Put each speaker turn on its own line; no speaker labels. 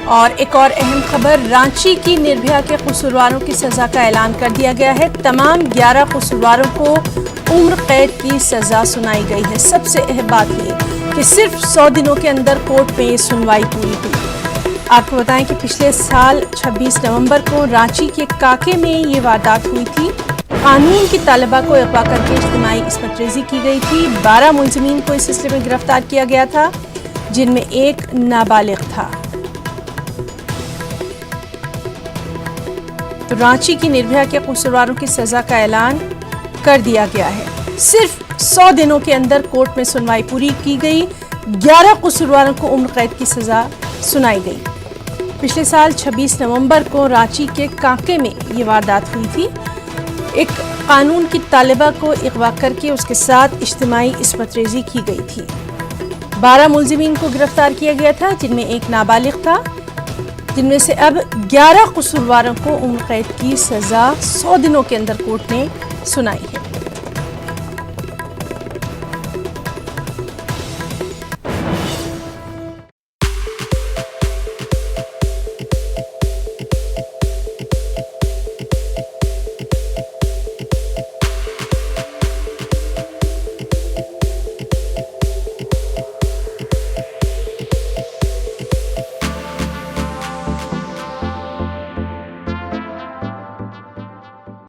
और एक और अहम खबर, रांची की निर्भया के कसूरवारों की सजा का ऐलान कर दिया गया है। तमाम 11 कसूरवारों को उम्र कैद की सजा सुनाई गई है। सबसे अहम बात यह कि सिर्फ 100 दिनों के अंदर कोर्ट में ये सुनवाई पूरी हुई। आपको बताएं कि पिछले साल 26 नवंबर को रांची के काके में ये वारदात हुई थी। कानून की तालिबा को अगवा करके इज्तिमाई इस्मत रेजी की गई थी। 12 मुलजिमीन को इस सिलसिले में गिरफ्तार किया गया था, जिनमें एक नाबालिग था। तो रांची की निर्भया के कसूरवारों की सजा का ऐलान कर दिया गया है। सिर्फ 100 दिनों के अंदर कोर्ट में सुनवाई पूरी की गई। 11 कसूरवारों को उम्र कैद की सजा सुनाई गई। पिछले साल 26 नवंबर को रांची के काके में ये वारदात हुई थी। एक कानून की तालिबा को अगवा करके उसके साथ इज्तिमाई इस्मत रेजी की गई थी। 12 मुलजिमीन को गिरफ्तार किया गया था, जिनमें एक नाबालिग था, जिनमें से अब 11 कसूरवारों को उम्र कैद की सजा 100 दिनों के अंदर कोर्ट ने सुनाई है।